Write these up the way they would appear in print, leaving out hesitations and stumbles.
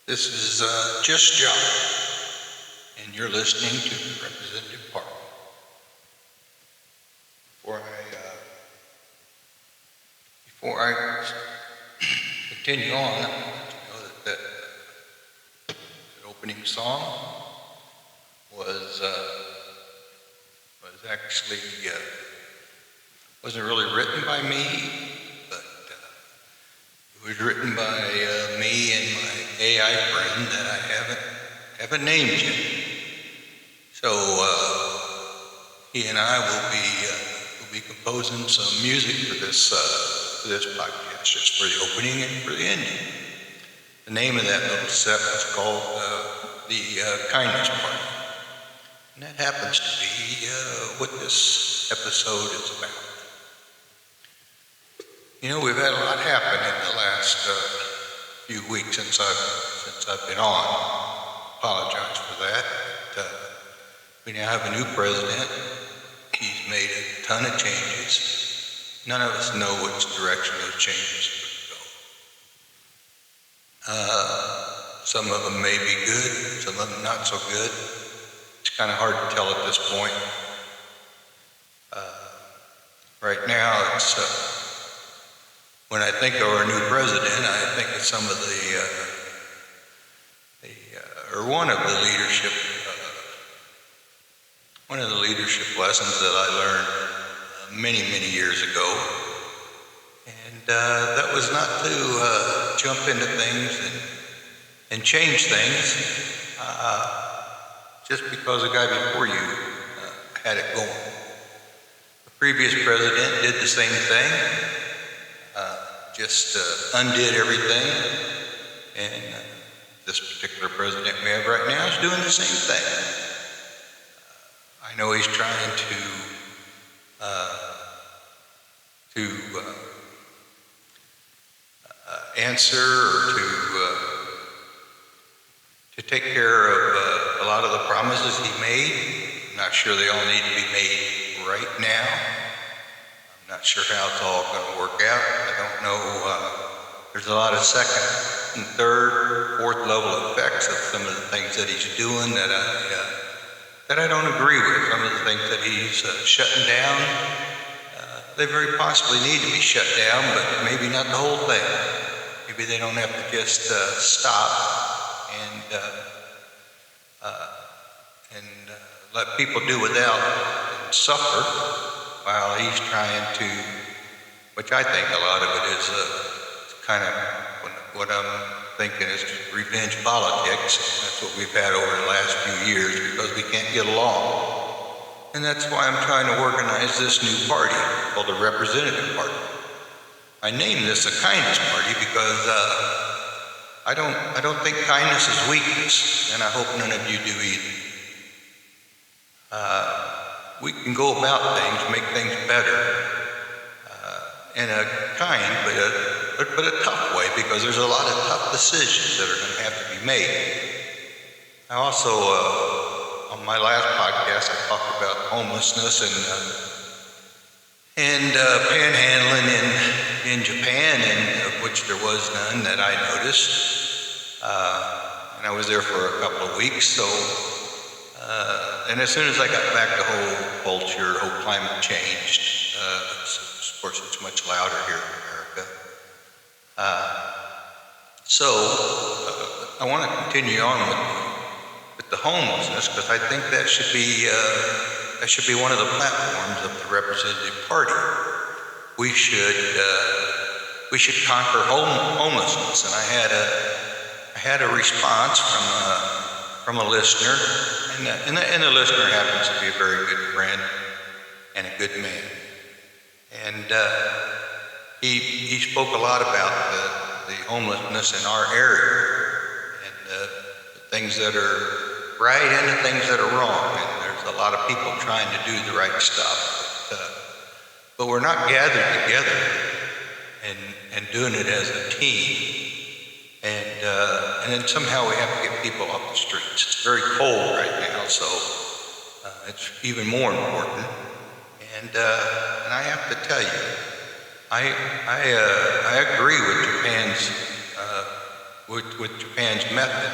This is Just John, and you're listening to Representative Park. Before I continue on, I want you know that opening song was actually wasn't really written by me, but it was written by me and my AI friend that I haven't named yet. So he and I will be composing some music for this podcast, just for the opening and for the ending. The name of that little set was called the Kindness Party, and that happens to be what this episode is about. You know, we've had a lot happen in the last few weeks since I've been on. Apologize for that. We now have a new president. He's made a ton of changes. None of us know which direction those changes would go. Some of them may be good, some of them not so good. It's kind of hard to tell at this point. Right now, it's when I think of our new president, I think of some of one of the leadership lessons that I learned many years ago, and that was not to jump into things and change things just because the guy before you had it going. The previous president did the same thing. Just undid everything, and this particular president we have right now is doing the same thing. I know he's trying to answer or to take care of a lot of the promises he made. I'm not sure they all need to be made right now. Not sure how it's all going to work out. I don't know. There's a lot of second and third, fourth level effects of some of the things that he's doing that I don't agree with. Some of the things that he's shutting down, they very possibly need to be shut down, but maybe not the whole thing. Maybe they don't have to just stop and let people do without and suffer. While he's trying to, which I think a lot of it is kind of what I'm thinking is revenge politics. That's what we've had over the last few years because we can't get along. And that's why I'm trying to organize this new party called the Representative Party. I named this a Kindness Party because I don't think kindness is weakness, and I hope none of you do either. We can go about things, make things better in a kind but a tough way, because there's a lot of tough decisions that are going to have to be made. I also, on my last podcast, I talked about homelessness and panhandling in Japan, and of which there was none that I noticed. And I was there for a couple of weeks, so. And as soon as I got back, the whole culture, the whole climate changed. Of course, it's much louder here in America. So I want to continue on with the homelessness, because I think that should be one of the platforms of the Representative Party. We should conquer homelessness, and I had a response from a listener. And the listener happens to be a very good friend and a good man. And he spoke a lot about the homelessness in our area and the things that are right and the things that are wrong. And there's a lot of people trying to do the right stuff. But we're not gathered together and doing it as a team. And then somehow we have to get people off the streets. It's very cold right now, so it's even more important. And I have to tell you, I agree with Japan's with Japan's method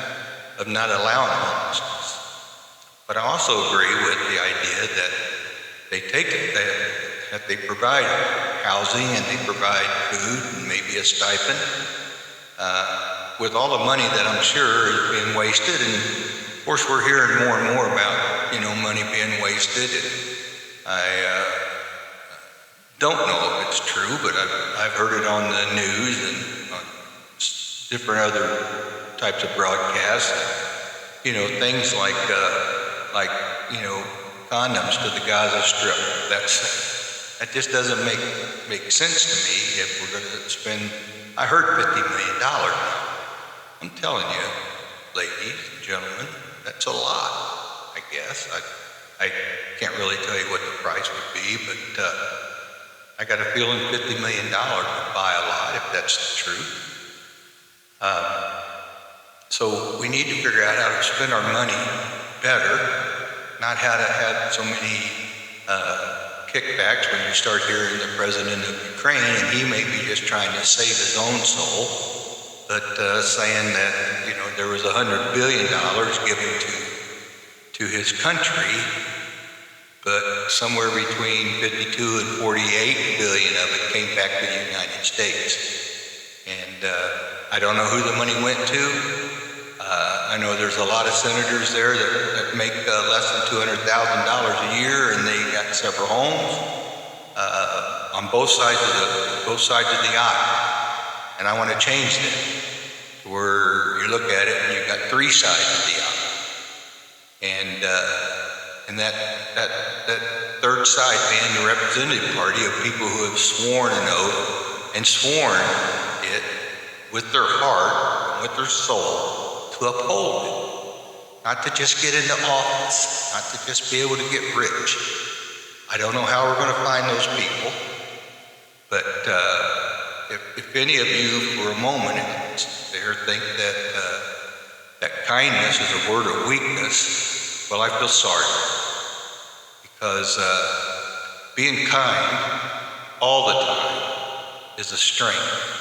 of not allowing homelessness. But I also agree with the idea that they take it, that they provide housing and they provide food and maybe a stipend, with all the money that I'm sure is being wasted. And of course we're hearing more and more about, money being wasted. And I don't know if it's true, but I've heard it on the news and on different other types of broadcasts. Things like condoms to the Gaza Strip. That just doesn't make sense to me if we're going to spend. I heard $50 million. I'm telling you, ladies and gentlemen, that's a lot. I guess I can't really tell you what the price would be, but I got a feeling $50 million would buy a lot if that's the truth. So we need to figure out how to spend our money better, not how to have so many kickbacks when you start hearing the president of Ukraine, and he may be just trying to save his own soul, but saying that there was $100 billion given to his country, but somewhere between 52 and 48 billion of it came back to the United States. And I don't know who the money went to. I know there's a lot of senators there that make less than $200,000 a year, and they got several homes on both sides of the aisle. And I want to change that to where you look at it and you've got three sides of the aisle, and that third side being the representative party of people who have sworn an oath and sworn it with their heart and with their soul to uphold it, not to just get into office, not to just be able to get rich. I don't know how we're going to find those people, but if any of you for a moment there think that kindness is a word of weakness, well, I feel sorry, because being kind all the time is a strength.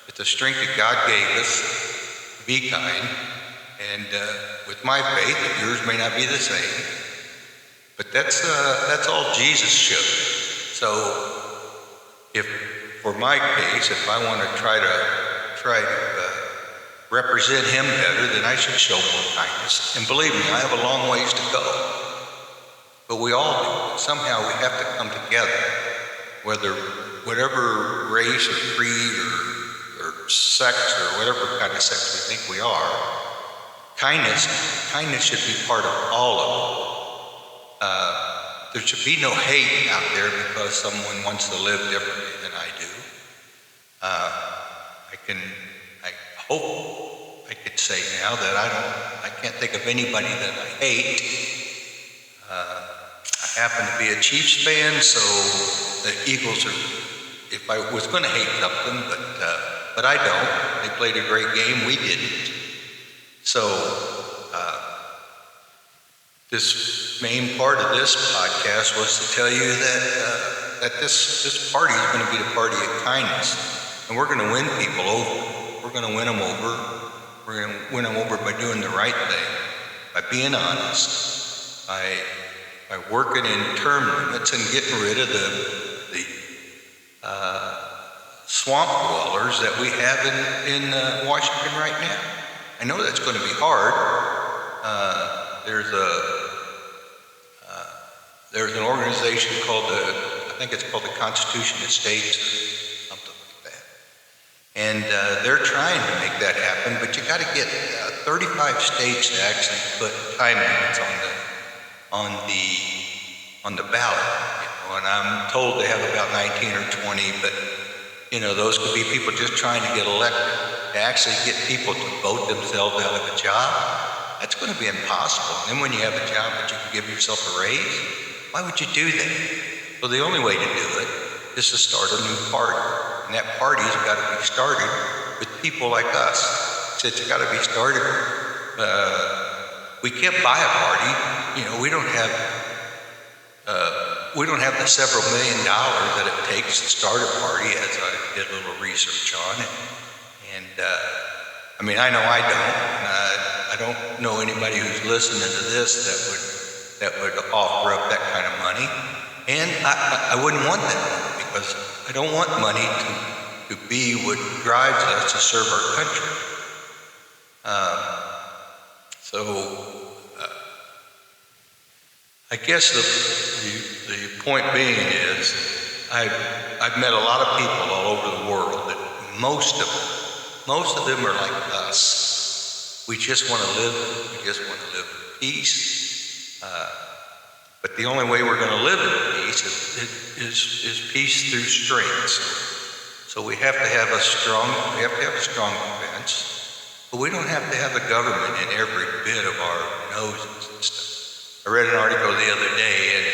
It's a strength that God gave us. Be kind, and with my faith, yours may not be the same, but that's all Jesus showed. So, if for my case, if I want to try to represent Him better, then I should show more kindness. And believe me, I have a long ways to go, but we all do. Somehow we have to come together, whatever race or creed or sex or whatever kind of sex we think we are. Kindness should be part of all of it. There should be no hate out there because someone wants to live differently than I do. I hope I could say now that I can't think of anybody that I hate. I happen to be a Chiefs fan, so the Eagles are, if I was going to hate something, but I don't. They played a great game. We didn't. So this main part of this podcast was to tell you that this party is going to be the party of kindness, and we're going to win people over. We're going to win them over. We're going to win them over by doing the right thing, by being honest, by working in term limits and getting rid of the swamp dwellers that we have in Washington right now. I know that's going to be hard. There's an organization called I think it's called the Constitution of States, something like that. And they're trying to make that happen, but you got to get 35 states to actually put time limits on the ballot. And I'm told they have about 19 or 20, but those could be people just trying to get elected. To actually get people to vote themselves out of a job, that's going to be impossible. And then when you have a job that you can give yourself a raise, why would you do that? Well, the only way to do it is to start a new party. And that party's got to be started with people like us. It's got to be started. We can't buy a party. We don't have the several $1 million that it takes to start a party, as I did a little research on it. And I mean, I know I don't. I don't know anybody who's listening to this that would offer up that kind of money. And I wouldn't want that money, because I don't want money to be what drives us to serve our country. I guess the point being is, I've met a lot of people all over the world that most of them are like us. We just want to live in peace. But the only way we're going to live in peace is peace through strength. So we have to have a strong defense, but we don't have to have the government in every bit of our noses and stuff. I read an article the other day, and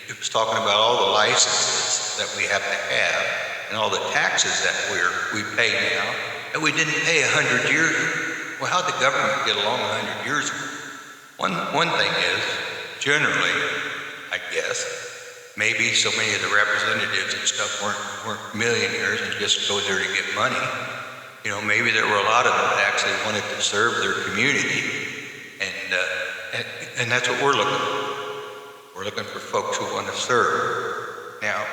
it was talking about all the licenses that we have to have and all the taxes that we pay now that we didn't pay 100 years ago. Well, how'd the government get along 100 years ago? One thing is, generally, I guess, maybe so many of the representatives and stuff weren't millionaires and just go there to get money. You know, maybe there were a lot of them that actually wanted to serve their community, and that's what we're looking for. We're looking for folks who want to serve. Now,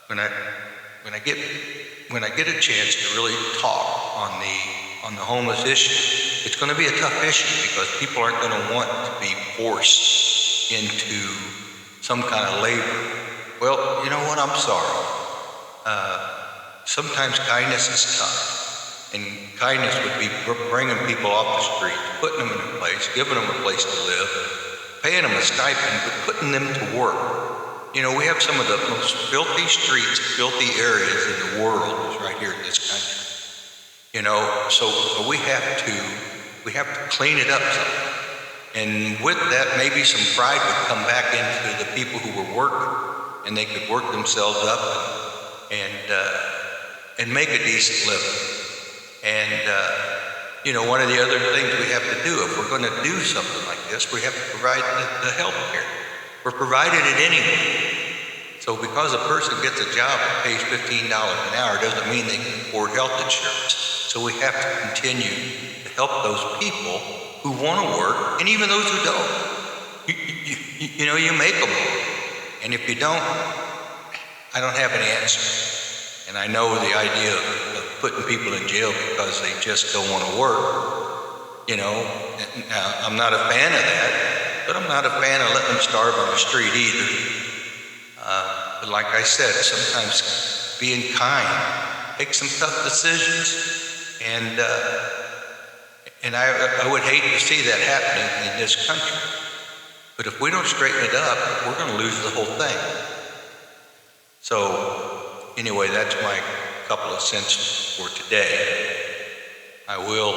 when I get a chance to really talk on the homeless issue, it's going to be a tough issue, because people aren't going to want to be forced into some kind of labor. Well, you know what? I'm sorry. Sometimes kindness is tough. And kindness would be bringing people off the street, putting them in a place, giving them a place to live, paying them a stipend, but putting them to work. You know, we have some of the most filthy streets, filthy areas in the world is right here in this country. You know, so we have to clean it up some. And with that, maybe some pride would come back into the people who were working, and they could work themselves up and make a decent living. And, you know, one of the other things we have to do, if we're going to do something like this, we have to provide the health care. We're provided it anyway. So because a person gets a job that pays $15 an hour doesn't mean they can afford health insurance. So we have to continue to help those people who want to work, and even those who don't. You know, you make them work. And if you don't, I don't have an answer. And I know the idea of putting people in jail because they just don't want to work. You know, I'm not a fan of that, but I'm not a fan of letting them starve on the street either. But like I said, sometimes being kind, take some tough decisions, and I would hate to see that happening in this country. But if we don't straighten it up, we're going to lose the whole thing. So anyway, that's my couple of cents for today. I will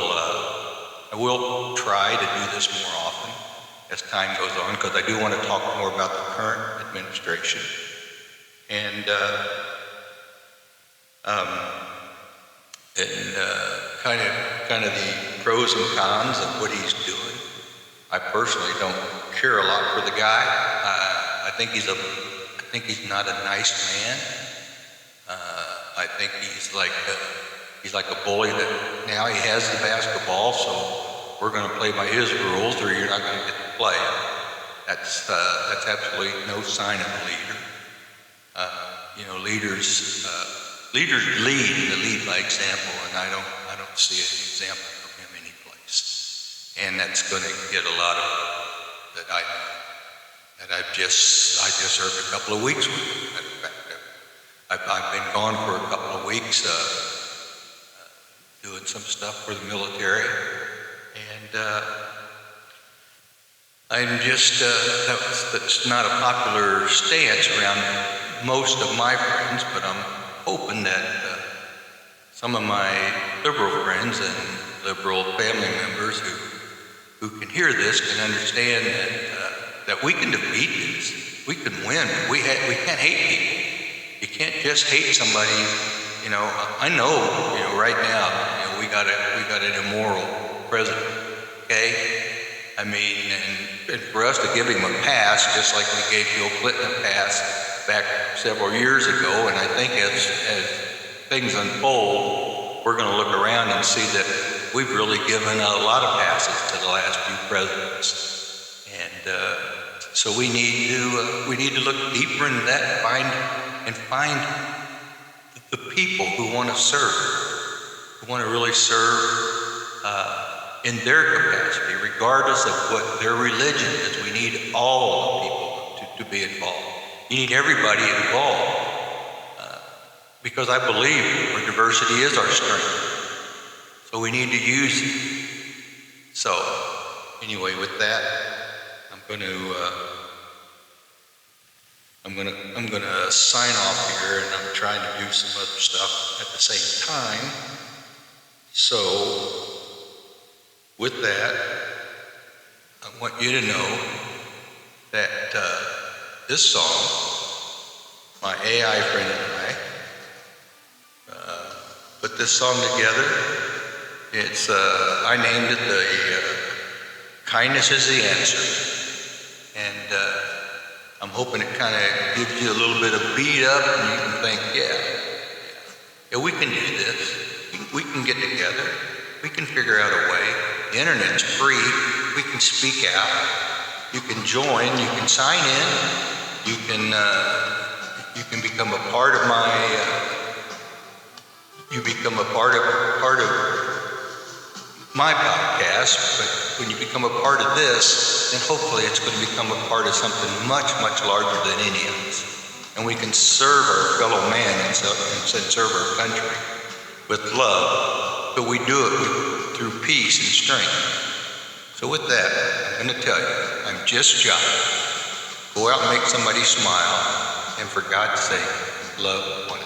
try to do this more often as time goes on, because I do want to talk more about the current administration and kind of the pros and cons of what he's doing. I personally don't care a lot for the guy. I think he's not a nice man. I think he's like a bully that now he has the basketball, so we're going to play by his rules, or you're not going to get to play. That's absolutely no sign of a leader. You know, leaders lead, and they lead by example, and I don't see an example from him any place. And that's going to get a lot of that I've just served a couple of weeks with. Matter of fact, I've been gone for a couple of weeks doing some stuff for the military, and I'm just that's not a popular stance around most of my friends, but I'm hoping that some of my liberal friends and liberal family members who can hear this can understand that we can defeat this. We can win. We can't hate people. You can't just hate somebody. You know, I know, you know, right now, you know, we got an immoral president. Okay, I mean, and for us to give him a pass, just like we gave Bill Clinton a pass back several years ago, and I think as things unfold, we're going to look around and see that we've really given a lot of passes to the last few presidents. And so we need to look deeper into that and find the people who want to serve, who want to really serve in their capacity, regardless of what their religion is. We need all the people to be involved. You need everybody involved because I believe our diversity is our strength. So we need to use it. So anyway, with that, I'm going to sign off here, and I'm trying to do some other stuff at the same time. So with that, I want you to know that this song, my AI friend and I put this song together. It's I named it the Kindness is the Answer. And I'm hoping it kind of gives you a little bit of beat up, and you can think, yeah, we can do this. We can get together. We can figure out a way. The internet's free. We can speak out. You can join. You can sign in. You can become a part of my. You become a part of my podcast. But when you become a part of this, then hopefully it's going to become a part of something much, much larger than any of us. And we can serve our fellow man and serve our country with love. But we do it through peace and strength. So with that, I'm going to tell you, I'm just John. Go out and make somebody smile, and for God's sake, love one another.